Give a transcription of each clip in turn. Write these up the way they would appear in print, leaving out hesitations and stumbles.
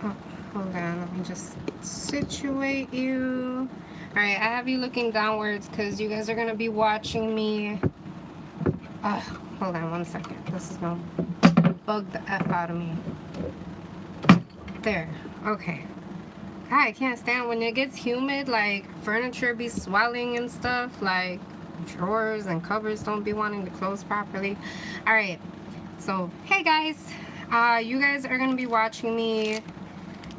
Oh, hold on, let me just situate you. Alright, I have you looking downwards because you guys are going to be watching me. Hold on one second. This is going to bug the F out of me. There. Okay. God, I can't stand when it gets humid, like furniture be swelling and stuff, like drawers and cupboards don't be wanting to close properly. Alright, so hey guys, you guys are going to be watching me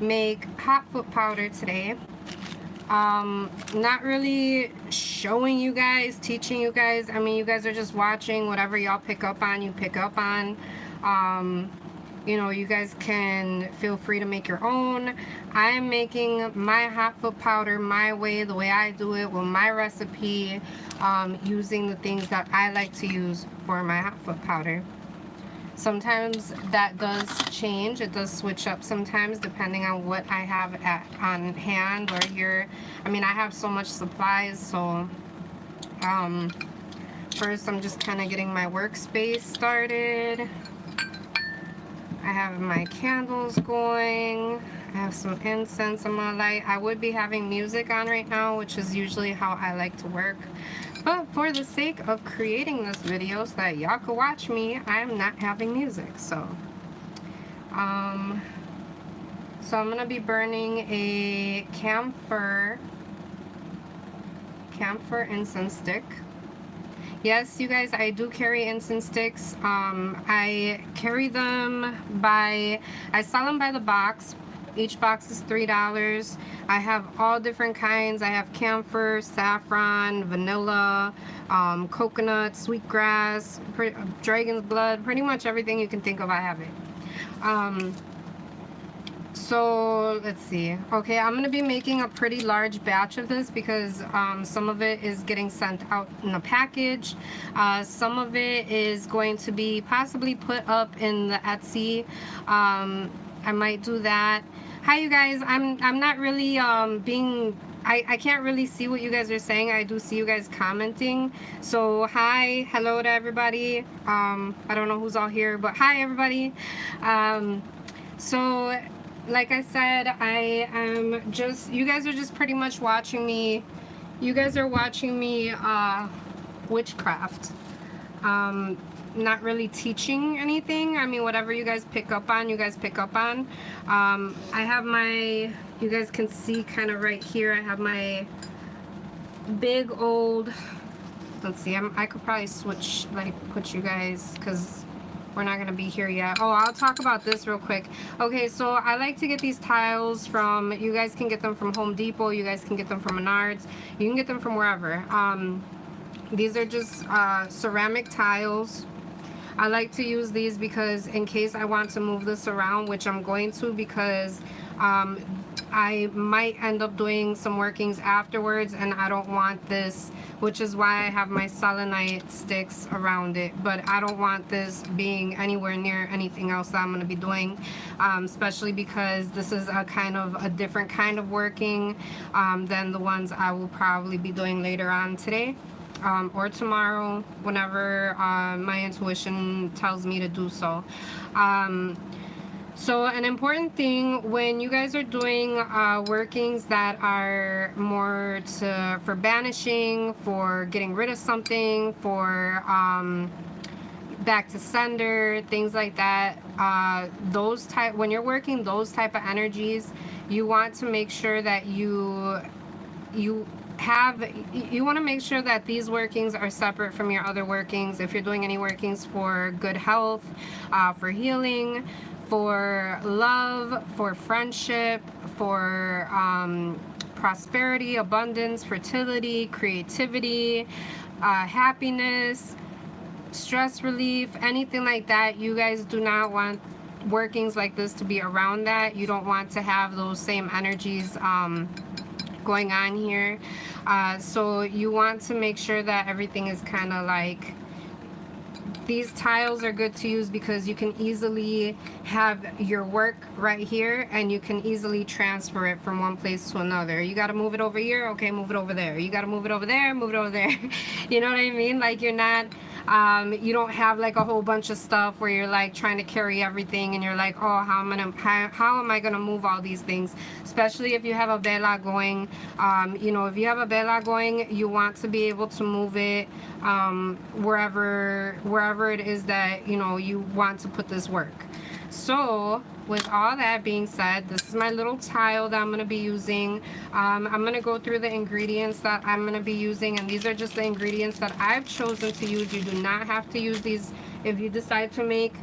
make hot foot powder today. Not really showing you guys, teaching you guys. I mean, you guys are just watching. Whatever y'all pick up on, you pick up on. You know, you guys can feel free to make your own. I'm making my hot foot powder my way, the way I do it, with my recipe, using the things that I like to use for my hot foot powder. Sometimes that does change. It does switch up sometimes depending on what I have on hand or here. I mean, I have so much supplies, so first I'm just kind of getting my workspace started. I have my candles going. I have some incense on my light. I would be having music on right now, which is usually how I like to work. But for the sake of creating this video so that y'all can watch me, I'm not having music. So I'm gonna be burning a camphor incense stick. Yes, you guys, I do carry incense sticks. I carry them I sell them by the box. Each box is $3. I have all different kinds. I have camphor, saffron, vanilla, coconut, sweetgrass, dragon's blood, pretty much everything you can think of, I have it. So let's see. Okay, I'm gonna be making a pretty large batch of this because some of it is getting sent out in a package. Some of it is going to be possibly put up in the Etsy. I might do that. Hi you guys, I'm not really I can't really see what you guys are saying. I do see you guys commenting. So hi, hello to everybody. I don't know who's all here, but hi everybody. So like I said, I am just, you guys are just pretty much watching me. You guys are watching me witchcraft. Not really teaching anything. I mean, whatever you guys pick up on, you guys pick up on. I have my, you guys can see kind of right here, I have my big old, let's see, I could probably switch, like put you guys, because we're not going to be here yet. Oh, I'll talk about this real quick. Okay, so I like to get these tiles from, you guys can get them from Home Depot, you guys can get them from Menards, you can get them from wherever. These are just ceramic tiles. I like to use these because in case I want to move this around, which I'm going to, because I might end up doing some workings afterwards and I don't want this, which is why I have my selenite sticks around it, but I don't want this being anywhere near anything else that I'm going to be doing, especially because this is a kind of a different kind of working than the ones I will probably be doing later on today. Or tomorrow, whenever my intuition tells me to do so. So an important thing when you guys are doing workings that are more for banishing, for getting rid of something, for back to sender, things like that, when you're working those type of energies, you want to make sure that you want to make sure that these workings are separate from your other workings. If you're doing any workings for good health, for healing, for love, for friendship, for prosperity, abundance, fertility, creativity, happiness, stress relief, anything like that, you guys do not want workings like this to be around that. You don't want to have those same energies going on here. So you want to make sure that everything is kind of like these tiles are good to use because you can easily have your work right here and you can easily transfer it from one place to another. You got to move it over here, okay, move it over there. You got to move it over there, move it over there. You know what I mean? Like you're not, you don't have like a whole bunch of stuff where you're like trying to carry everything and you're like, oh, how am I gonna move all these things? Especially if you have a vela going, you know, if you have a vela going, you want to be able to move it wherever it is that, you know, you want to put this work. So with all that being said, this is my little tile that I'm going to be using. I'm going to go through the ingredients that I'm going to be using, and these are just the ingredients that I've chosen to use. You do not have to use these if you decide to make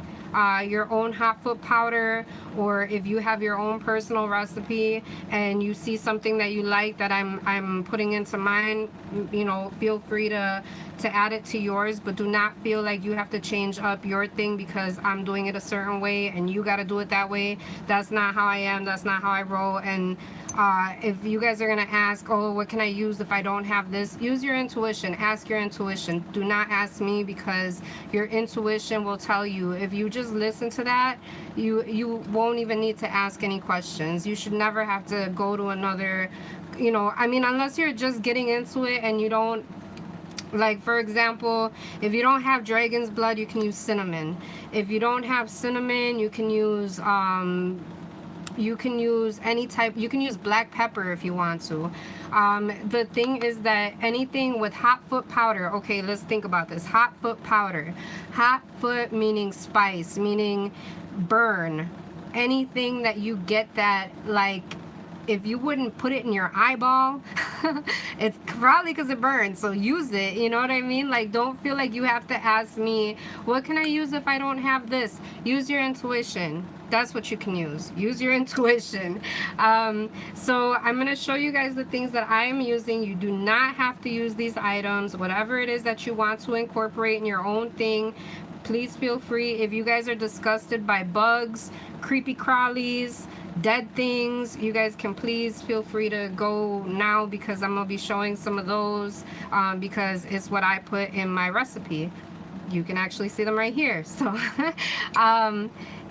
your own hot foot powder, or if you have your own personal recipe and you see something that you like that I'm putting into mine, you know, feel free to add it to yours, but do not feel like you have to change up your thing because I'm doing it a certain way and you got to do it that way. That's not how I am. That's not how I roll. And if you guys are gonna ask, oh, what can I use if I don't have this, use your intuition. Ask your intuition. Do not ask me, because your intuition will tell you. If you just listen to that, you won't even need to ask any questions. You should never have to go to another, you know, I mean, unless you're just getting into it and you don't, like, for example, if you don't have dragon's blood, you can use cinnamon. If you don't have cinnamon, you can use any type, you can use black pepper if you want to. The thing is that anything with hot foot powder, okay, let's think about this. Hot foot powder. Hot foot meaning spice, meaning burn. Anything that you get that, like, if you wouldn't put it in your eyeball, it's probably because it burns. So use it, you know what I mean? Like, don't feel like you have to ask me, what can I use if I don't have this? Use your intuition. That's what you can use. Use your intuition. So I'm going to show you guys the things that I am using. You do not have to use these items. Whatever it is that you want to incorporate in your own thing, please feel free. If you guys are disgusted by bugs, creepy crawlies, dead things, you guys can please feel free to go now, because I'm gonna be showing some of those because it's what I put in my recipe. You can actually see them right here. So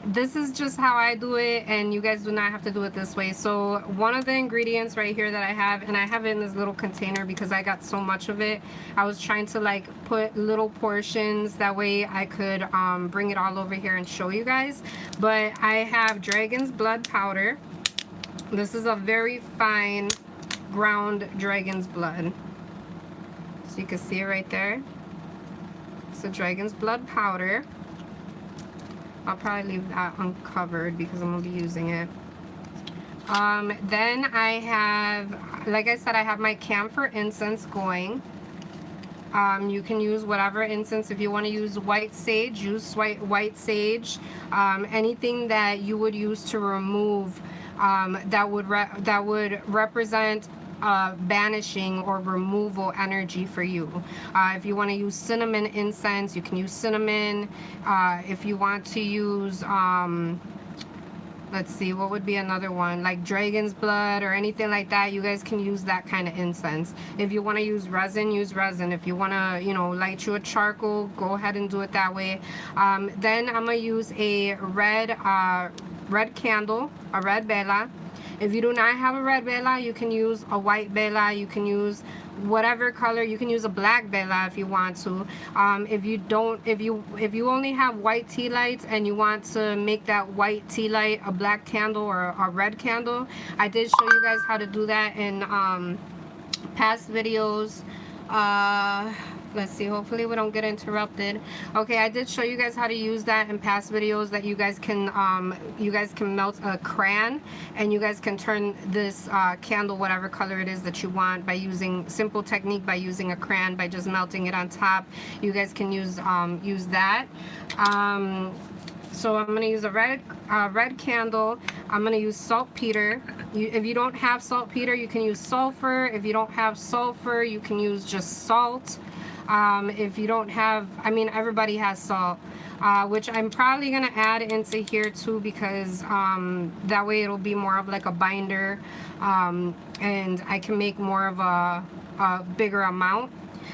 this is just how I do it, and you guys do not have to do it this way. So one of the ingredients right here that I have, and I have it in this little container because I got so much of it, I was trying to like put little portions, that way I could bring it all over here and show you guys. But I have dragon's blood powder. This is a very fine ground dragon's blood, so you can see it right there. It's a dragon's blood powder. I'll probably leave that uncovered because I'm going to be using it. Then I have, like I said, I have my camphor incense going. You can use whatever incense. If you want to use white sage, use white sage. Anything that you would use to remove that would represent banishing or removal energy for you. If you want to use cinnamon incense, you can use cinnamon. If you want to use let's see, what would be another one, like dragon's blood or anything like that, you guys can use that kind of incense. If you want to use resin, use resin. If you want to, you know, light you a charcoal, go ahead and do it that way. Then I'm gonna use a red candle, a red vela. If you do not have a red vela, you can use a white vela. You can use whatever color. You can use a black vela if you want to. If you only have white tea lights and you want to make that white tea light a black candle or a red candle, I did show you guys how to do that in past videos. Let's see, hopefully we don't get interrupted. Okay, I did show you guys how to use that in past videos, that you guys can melt a crayon and you guys can turn this candle whatever color it is that you want by using simple technique, by using a crayon, by just melting it on top. You guys can use that. So I'm going to use a red candle. I'm going to use saltpeter. If you don't have saltpeter, you can use sulfur. If you don't have sulfur, you can use just salt. If you don't have, I mean, everybody has salt, which I'm probably going to add into here too, because that way it'll be more of like a binder, and I can make more of a bigger amount.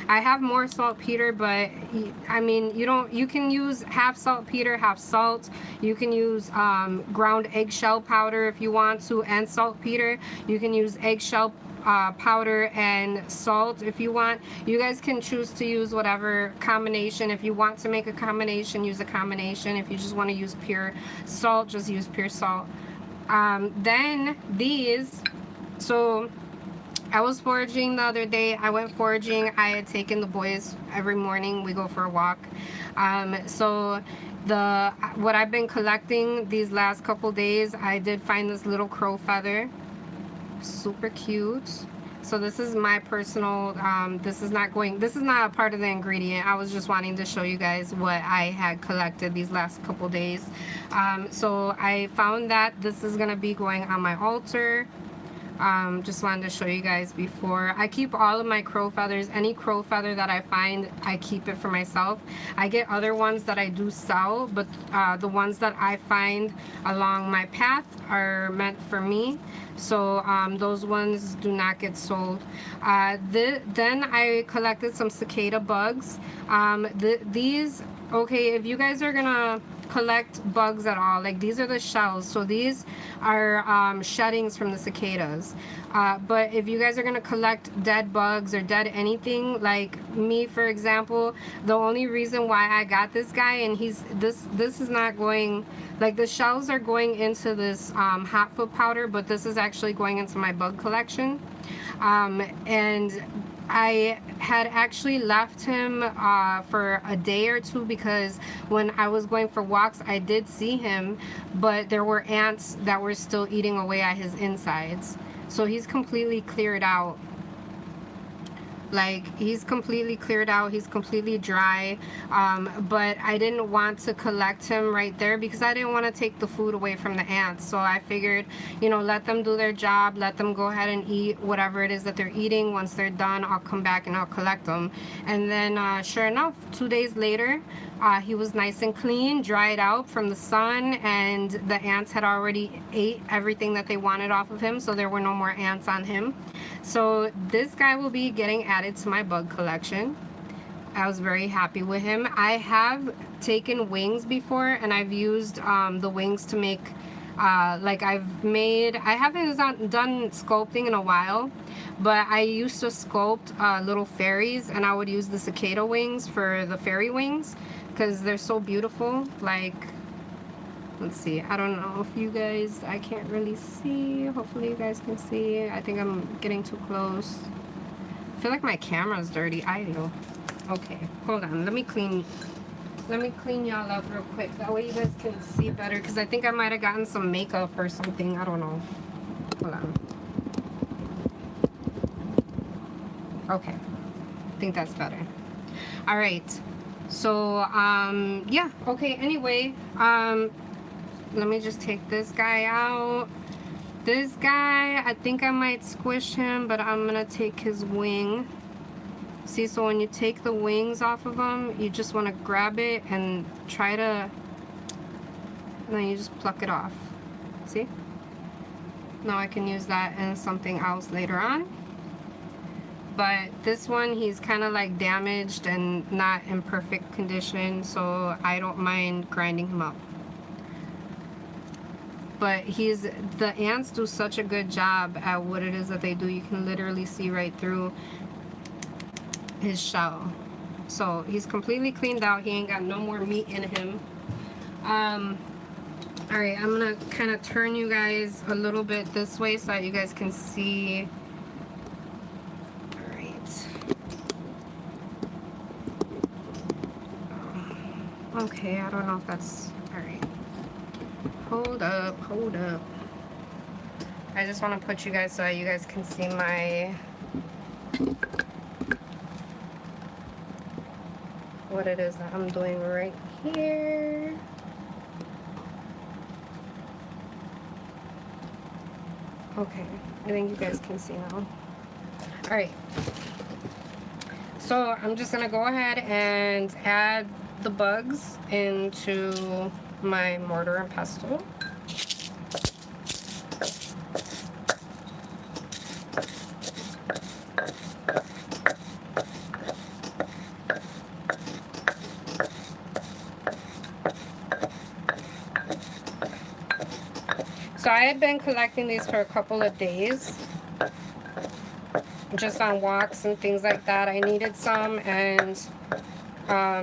I have more saltpeter, but I mean, you can use half saltpeter, half salt. You can use ground eggshell powder if you want to, and saltpeter. You can use eggshell powder and salt if you want. You guys can choose to use whatever combination. If you want to make a combination, use a combination. If you just want to use pure salt, just use pure salt. Then these, so I was foraging the other day. I went foraging. I had taken the boys every morning. We go for a walk. So what I've been collecting these last couple days, I did find this little crow feather. Super cute. So this is my personal, this is not a part of the ingredient. I was just wanting to show you guys what I had collected these last couple days. So I found that this is gonna be going on my altar. Just wanted to show you guys before. I keep all of my crow feathers. Any crow feather that I find, I keep it for myself. I get other ones that I do sell, but the ones that I find along my path are meant for me. So those ones do not get sold. Then I collected some cicada bugs. These, okay, if you guys are gonna collect bugs at all, like these are the shells, so these are sheddings from the cicadas, but if you guys are gonna collect dead bugs or dead anything, like me for example, the only reason why I got this guy, and this is not going, like the shells are going into this hot foot powder, but this is actually going into my bug collection. And I had actually left him for a day or two because when I was going for walks, I did see him, but there were ants that were still eating away at his insides. So he's completely cleared out. Like, he's completely cleared out, he's completely dry, but I didn't want to collect him right there because I didn't want to take the food away from the ants. So I figured, you know, let them do their job, let them go ahead and eat whatever it is that they're eating. Once they're done, I'll come back and I'll collect them. And then sure enough, 2 days later, he was nice and clean, dried out from the sun, and the ants had already ate everything that they wanted off of him, so there were no more ants on him. So this guy will be getting added to my bug collection. I was very happy with him. I have taken wings before, and I've used the wings to make, like I haven't done sculpting in a while, but I used to sculpt little fairies, and I would use the cicada wings for the fairy wings because they're so beautiful. Like, let's see, I don't know if you guys, I can't really see. Hopefully you guys can see. I think I'm getting too close. I feel like my camera's dirty. I do. Okay, hold on. Let me clean y'all up real quick. That way you guys can see better, because I think I might have gotten some makeup or something. I don't know. Hold on. Okay. I think that's better. All right. So, yeah. Okay, anyway, let me just take this guy out. This guy, I think I might squish him, but I'm gonna take his wing. See, so when you take the wings off of him, you just want to grab it and try to, and then you just pluck it off. See? Now I can use that in something else later on. But this one, he's kind of like damaged and not in perfect condition, so I don't mind grinding him up. But the ants do such a good job at what it is that they do. You can literally see right through his shell. So he's completely cleaned out. He ain't got no more meat in him. All right, I'm gonna kind of turn you guys a little bit this way so that you guys can see. All right. Okay, I don't know if that's all right. Hold up, hold up. I just want to put you guys so that you guys can see my, what it is that I'm doing right here. Okay, I think you guys can see now. All right. So I'm just gonna go ahead and add the bugs into my mortar and pestle. I had been collecting these for a couple of days, just on walks and things like that. I needed some, and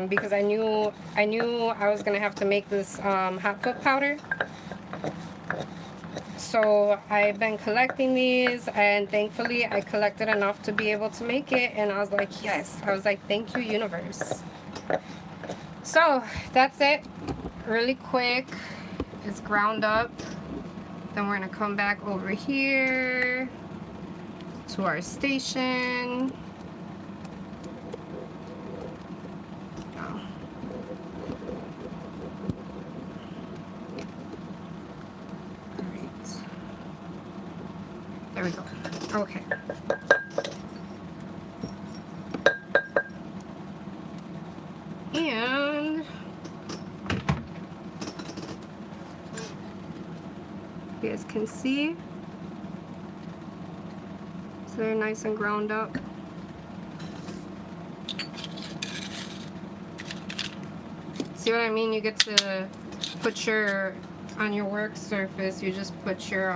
because I knew I was gonna have to make this hot foot powder. So I've been collecting these, and thankfully I collected enough to be able to make it, and I was like, yes. I was like, thank you, universe. So that's it. Really quick. It's ground up. Then we're gonna come back over here to our station. Oh. Alright. There we go. Okay. And you guys can see, so they're nice and ground up. See what I mean? You get to put your, on your work surface, you just put your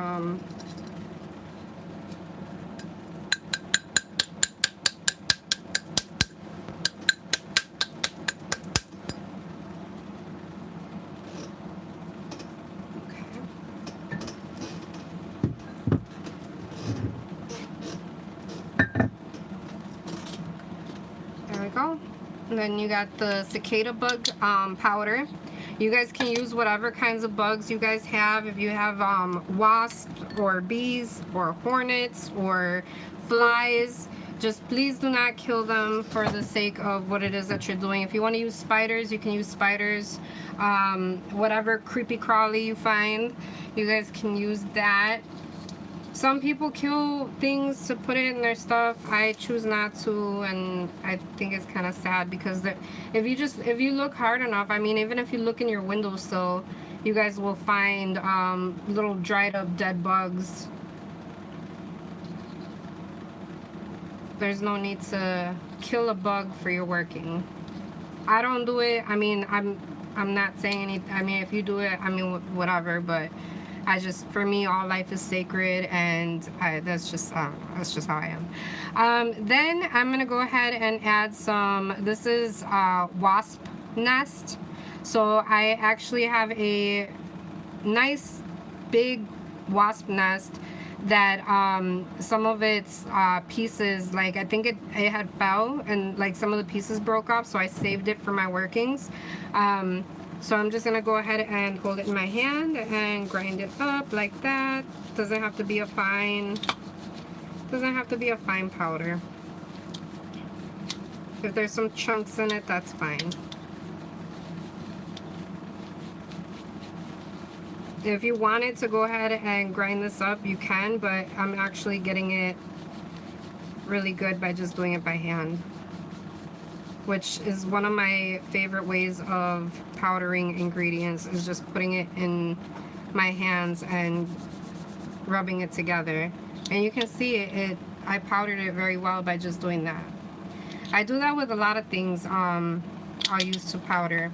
go. And then you got the cicada bug powder. You guys can use whatever kinds of bugs you guys have. If you have wasps or bees or hornets or flies, just please do not kill them for the sake of what it is that you're doing. If you want to use spiders, you can use spiders. Whatever creepy crawly you find, you guys can use that. Some people kill things to put it in their stuff. I choose not to, and I think it's kind of sad because if you look hard enough, I mean, even if you look in your windowsill, you guys will find little dried up dead bugs. There's no need to kill a bug for your working. I don't do it. I mean, I'm not saying anything. I mean, if you do it, I mean, whatever, but for me, all life is sacred, and that's just how I am. Then I'm gonna go ahead and add some. This is wasp nest. So I actually have a nice big wasp nest that some of its pieces, like I think it had fell, and like some of the pieces broke off, so I saved it for my workings. So I'm just gonna go ahead and hold it in my hand and grind it up like that. Doesn't have to be a fine powder. If there's some chunks in it, that's fine. If you wanted to go ahead and grind this up, you can, but I'm actually getting it really good by just doing it by hand, which is one of my favorite ways of powdering ingredients, is just putting it in my hands and rubbing it together. And you can see I powdered it very well by just doing that. I do that with a lot of things I'll use to powder.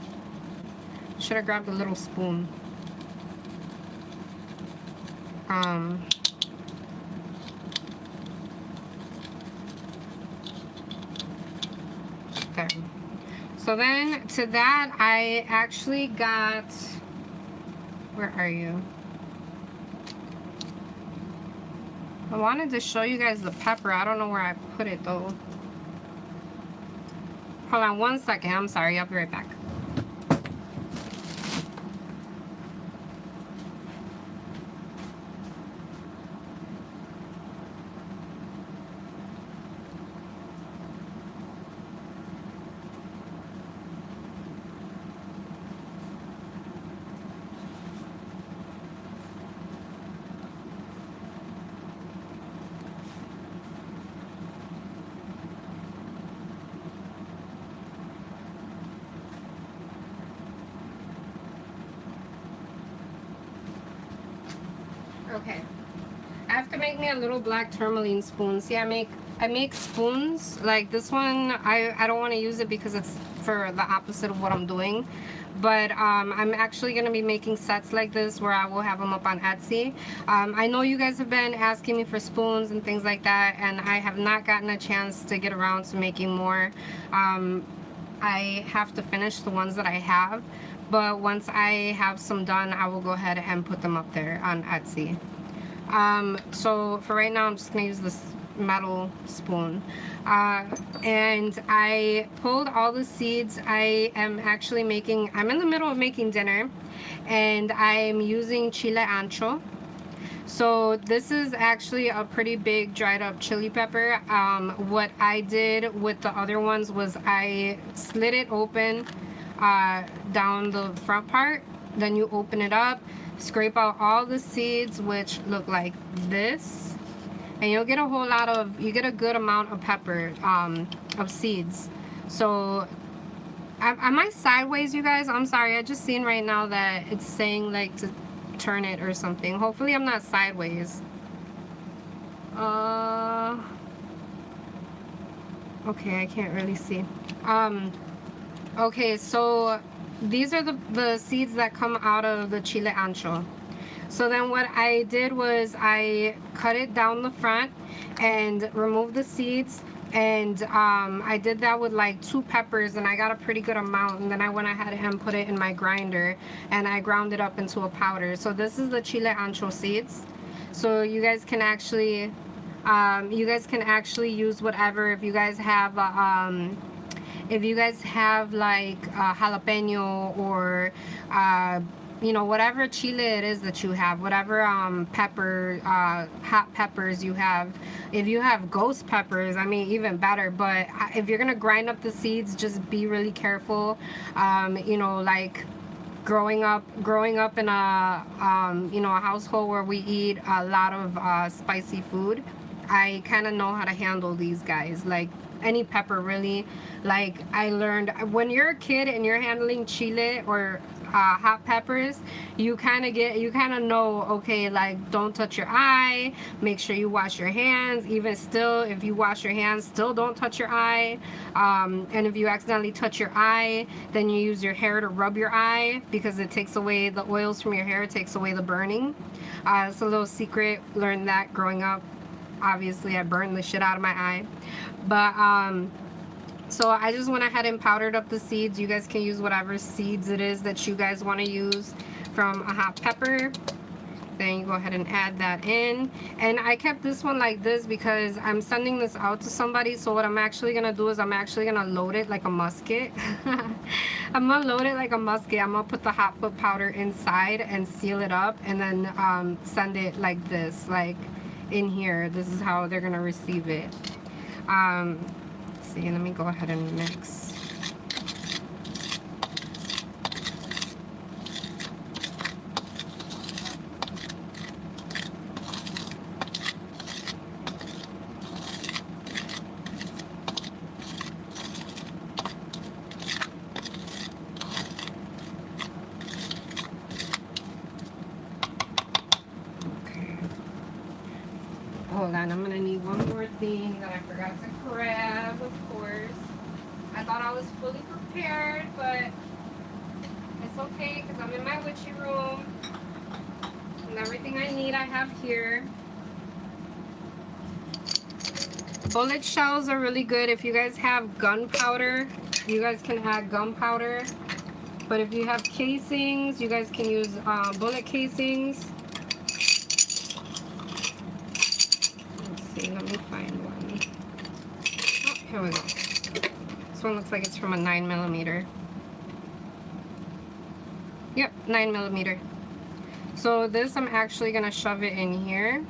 Should have grabbed a little spoon. There. So then to that I actually got, where are you? I wanted to show you guys the pepper. I don't know where I put it though. Hold on one second. I'm sorry. I'll be right back. Okay, I have to make me a little black tourmaline spoon. See, I make spoons like this one. I don't want to use it because it's for the opposite of what I'm doing. But I'm actually going to be making sets like this where I will have them up on Etsy. I know you guys have been asking me for spoons and things like that, and I have not gotten a chance to get around to making more. I have to finish the ones that I have, but once I have some done, I will go ahead and put them up there on Etsy. So for right now, I'm just going to use this metal spoon. And I pulled all the seeds. I am actually making, I'm in the middle of making dinner, and I'm using chile ancho. So this is actually a pretty big dried up chili pepper. What I did with the other ones was I slit it open down the front part. Then you open it up, scrape out all the seeds, which look like this. And you'll get a whole lot of, you get a good amount of pepper, of seeds. So, am I sideways, you guys? I'm sorry, I just seen right now that it's saying like to turn it or something. Hopefully I'm not sideways. Okay, I can't really see. Okay, so these are the seeds that come out of the chile ancho. So then what I did was I cut it down the front and removed the seeds, and I did that with like 2 peppers, and I got a pretty good amount, and then I went ahead and put it in my grinder and I ground it up into a powder. So this is the chile ancho seeds. So you guys can actually use whatever. If you guys have like jalapeno or you know, whatever chile it is that you have, whatever pepper, hot peppers you have. If you have ghost peppers, I mean, even better. But if you're gonna grind up the seeds, just be really careful. You know, like growing up in a you know, a household where we eat a lot of spicy food, I kind of know how to handle these guys. Like any pepper, really. Like I learned when you're a kid and you're handling chile or hot peppers, you kind of know, okay, like don't touch your eye, make sure you wash your hands. Even still, if you wash your hands, still don't touch your eye. And if you accidentally touch your eye, then you use your hair to rub your eye, because it takes away the oils from your hair, it takes away the burning. It's a little secret, learned that growing up. Obviously I burned the shit out of my eye. But so I just went ahead and powdered up the seeds. You guys can use whatever seeds it is that you guys want to use from a hot pepper. Then you go ahead and add that in. And I kept this one like this because I'm sending this out to somebody. So what I'm actually going to do is I'm actually going to load it like a musket. I'm going to load it like a musket. I'm going to put the hot foot powder inside and seal it up, and then send it like this, like in here. This is how they're going to receive it. Let's see, let me go ahead and mix. Hold on, I'm gonna need one more thing that I forgot to grab, of course. I thought I was fully prepared, but it's okay because I'm in my witchy room and everything I need I have here. Bullet shells are really good. If you guys have gunpowder, you guys can add gunpowder. But if you have casings, you guys can use bullet casings. Let me find one. Oh, here we go. This one looks like it's from a 9mm. Yep, 9mm. So this, I'm actually gonna shove it in here.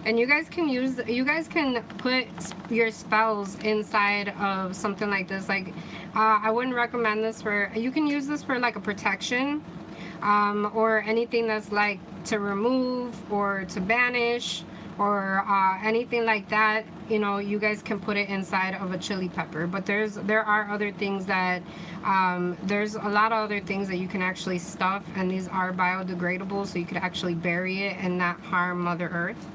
And you guys can put your spells inside of something like this. Like, I wouldn't recommend this for, you can use this for like a protection, or anything that's like to remove or to banish, or anything like that. You know, you guys can put it inside of a chili pepper. But there are other things that, there's a lot of other things that you can actually stuff, and these are biodegradable, so you could actually bury it and not harm Mother Earth.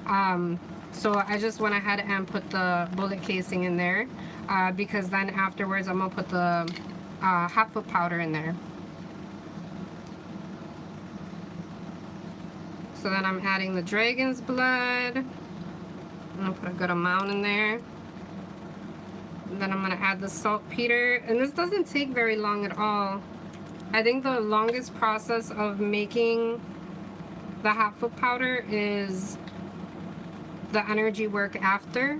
So I just went ahead and put the bullet casing in there, because then afterwards I'm gonna put the hot foot powder in there. So then I'm adding the dragon's blood. I'm gonna put a good amount in there. And then I'm gonna add the saltpeter, and this doesn't take very long at all. I think the longest process of making the hot foot powder is the energy work after,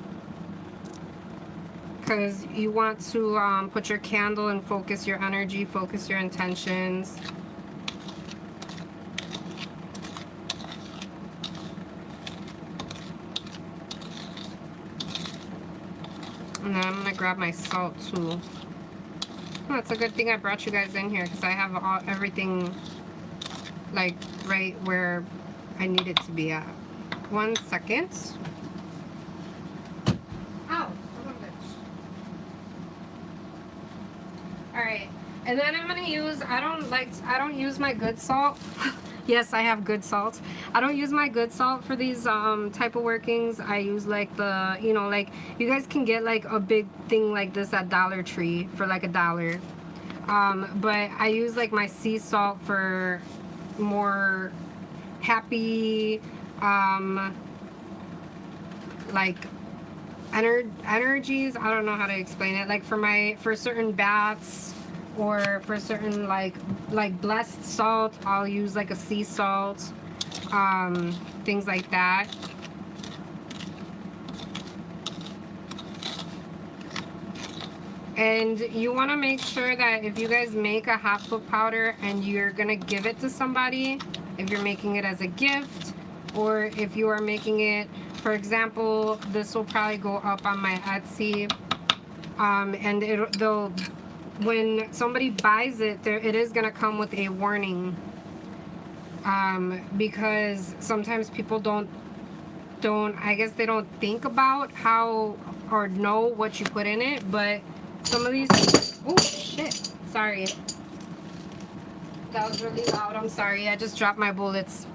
because you want to put your candle and focus your energy, focus your intentions. And then I'm gonna grab my salt too. Oh, it's a good thing I brought you guys in here, because I have everything like right where I need it to be at. 1 second. Ow, son of a bitch. Alright, and then I'm gonna use, I don't use my good salt. Yes, I have good salt. I don't use my good salt for these type of workings. I use like the, you know, like you guys can get like a big thing like this at Dollar Tree for like $1. But I use like my sea salt for more happy, like energies. I don't know how to explain it. Like for certain baths, or for certain like blessed salt, I'll use like a sea salt, things like that. And you want to make sure that if you guys make a hot foot powder and you're gonna give it to somebody, if you're making it as a gift, or if you are making it, for example, this will probably go up on my Etsy, and they'll, when somebody buys it, it is gonna come with a warning, because sometimes people don't, I guess they don't think about how or know what you put in it. But some of these, oh shit, sorry, that was really loud, I'm sorry, I just dropped my bullets.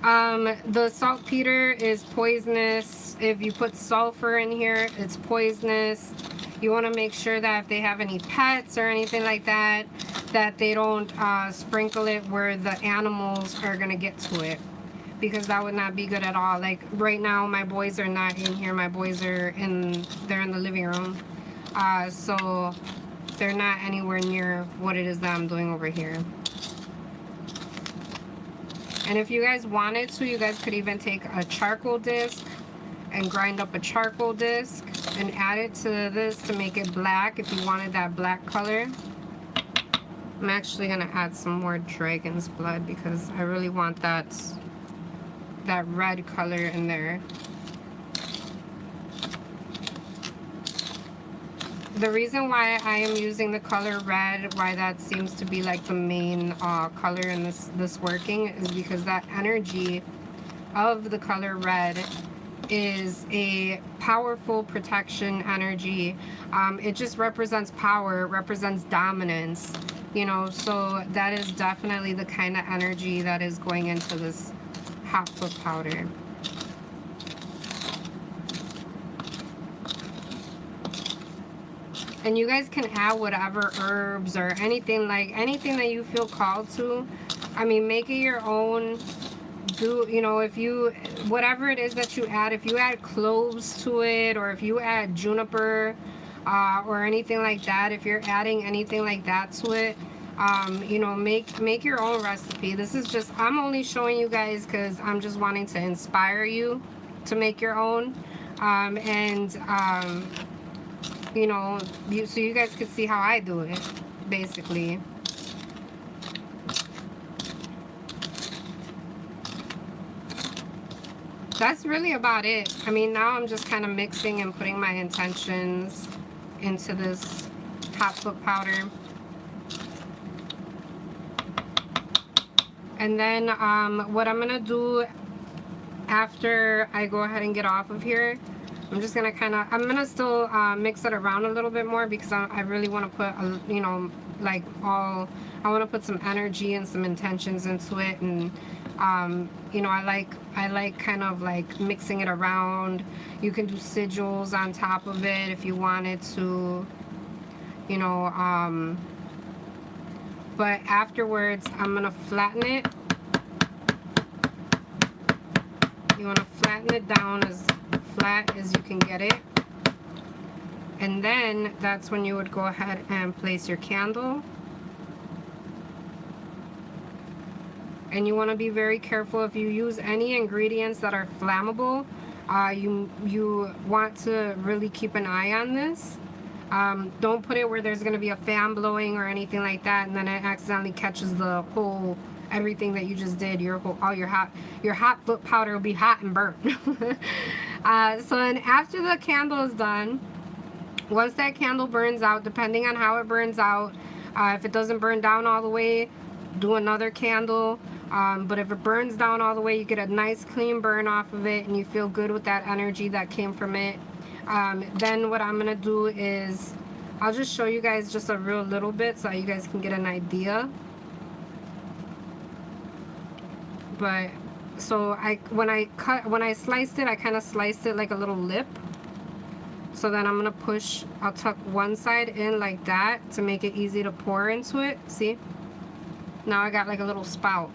The saltpeter is poisonous. If you put sulfur in here, it's poisonous. You want to make sure that if they have any pets or anything like that, that they don't sprinkle it where the animals are going to get to it, because that would not be good at all. Like right now, my boys are not in here. My boys are they're in the living room. So they're not anywhere near what it is that I'm doing over here. And if you guys wanted to, you guys could even take a charcoal disc and grind up a charcoal disc and add it to this to make it black if you wanted that black color. I'm actually gonna add some more dragon's blood because I really want that red color in there. The reason why I am using the color red, why that seems to be like the main color in this working, is because that energy of the color red is a powerful protection energy. It just represents power, it represents dominance, you know, so that is definitely the kind of energy that is going into this hot foot powder. And you guys can add whatever herbs or anything that you feel called to. I mean, make it your own. Do, you know, if you, whatever it is that you add, if you add cloves to it, or if you add juniper or anything like that, if you're adding anything like that to it, you know, make your own recipe. This is just, I'm only showing you guys because I'm just wanting to inspire you to make your own. You know, so you guys could see how I do it, basically. That's really about it. I mean, now I'm just kind of mixing and putting my intentions into this hot foot powder. And then what I'm gonna do after I go ahead and get off of here, I'm just gonna I'm gonna still mix it around a little bit more because I really want to put, you know, like I want to put some energy and some intentions into it, and You know, I like kind of like mixing it around. You can do sigils on top of it if you wanted to, you know, but afterwards I'm gonna flatten it. You want to flatten it down as flat as you can get it. And then that's when you would go ahead and place your candle. And you want to be very careful if you use any ingredients that are flammable. You want to really keep an eye on this. Don't put it where there's going to be a fan blowing or anything like that, and then it accidentally catches the whole everything that you just did. Your hot foot powder will be hot and burnt. So then after the candle is done, once that candle burns out, depending on how it burns out, if it doesn't burn down all the way, do another candle. But if it burns down all the way, you get a nice clean burn off of it and you feel good with that energy that came from it. Then what I'm gonna do is I'll just show you guys just a real little bit so you guys can get an idea. But so when I sliced it, I kind of sliced it like a little lip. So then I'm gonna I'll tuck one side in like that to make it easy to pour into it. See? Now I got like a little spout.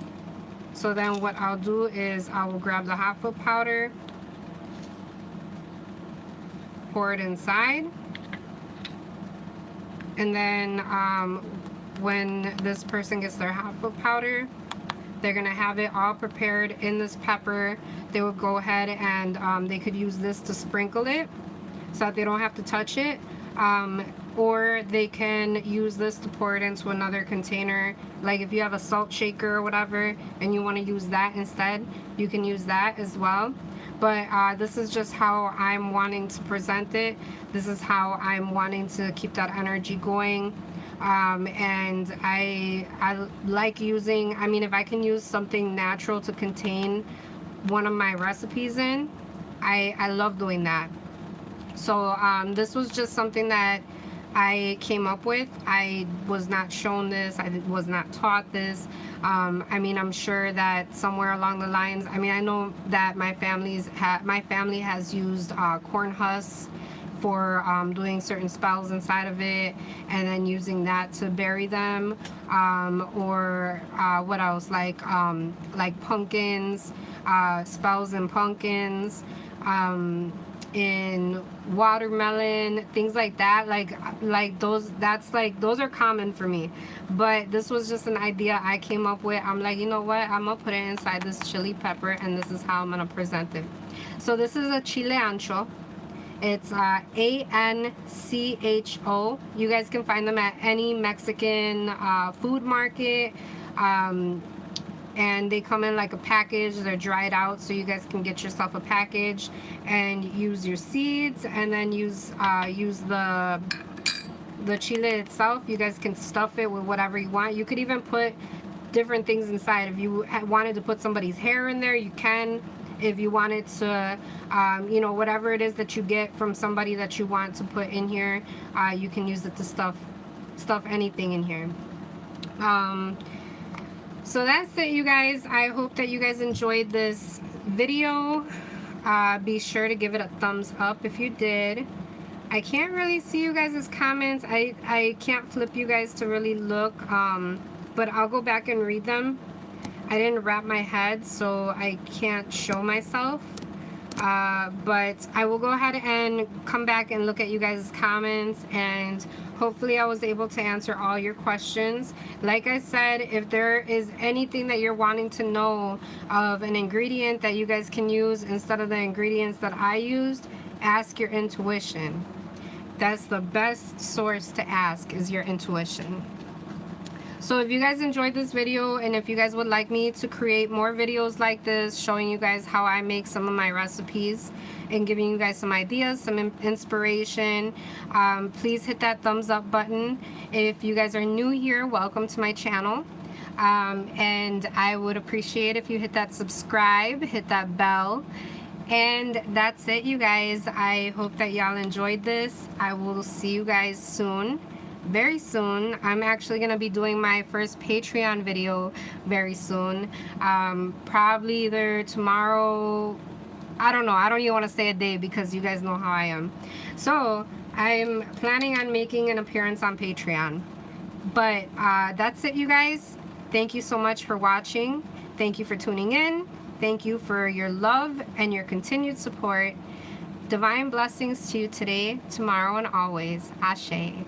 So then what I'll do is I will grab the hot foot powder, pour it inside, and then when this person gets their hot foot powder, they're gonna have it all prepared in this pepper. They would go ahead and they could use this to sprinkle it so that they don't have to touch it. Or they can use this to pour it into another container. Like if you have a salt shaker or whatever and you want to use that instead, you can use that as well. But this is just how I'm wanting to present it. This is how I'm wanting to keep that energy going. And I like using, I mean, if I can use something natural to contain one of my recipes in, I love doing that. So this was just something that I came up with. I was not shown this. I was not taught this. I mean, I'm sure that somewhere along the lines, I mean, I know that my family has used corn husks for doing certain spells inside of it, and then using that to bury them, or what else, like pumpkins, spells in pumpkins, in watermelon, things like that, like those, those are common for me. But this was just an idea I came up with. I'm like, you know what, I'm gonna put it inside this chili pepper, and this is how I'm gonna present it. So this is a chile ancho. It's ANCHO. You guys can find them at any Mexican food market. And they come in like a package. They're dried out, so you guys can get yourself a package and use your seeds, and then use the chile itself. You guys can stuff it with whatever you want. You could even put different things inside. If you wanted to put somebody's hair in there, you can. If you wanted to, you know, whatever it is that you get from somebody that you want to put in here, you can use it to stuff anything in here. So that's it, you guys. I hope that you guys enjoyed this video. Be sure to give it a thumbs up if you did. I can't really see you guys' comments. I can't flip you guys to really look, but I'll go back and read them. I didn't wrap my head, so I can't show myself. But I will go ahead and come back and look at you guys' comments, and hopefully I was able to answer all your questions. Like I said, if there is anything that you're wanting to know of an ingredient that you guys can use instead of the ingredients that I used, ask your intuition. That's the best source to ask, is your intuition. So if you guys enjoyed this video, and if you guys would like me to create more videos like this showing you guys how I make some of my recipes and giving you guys some ideas, some inspiration, please hit that thumbs up button. If you guys are new here, welcome to my channel. And I would appreciate if you hit that subscribe, hit that bell. And that's it, you guys. I hope that y'all enjoyed this. I will see you guys soon. very soon. I'm actually going to be doing my first Patreon video very soon. Probably either tomorrow. I don't know. I don't even want to say a day because you guys know how I am. So I'm planning on making an appearance on Patreon. But that's it, you guys. Thank you so much for watching. Thank you for tuning in. Thank you for your love and your continued support. Divine blessings to you today, tomorrow, and always. Ashe.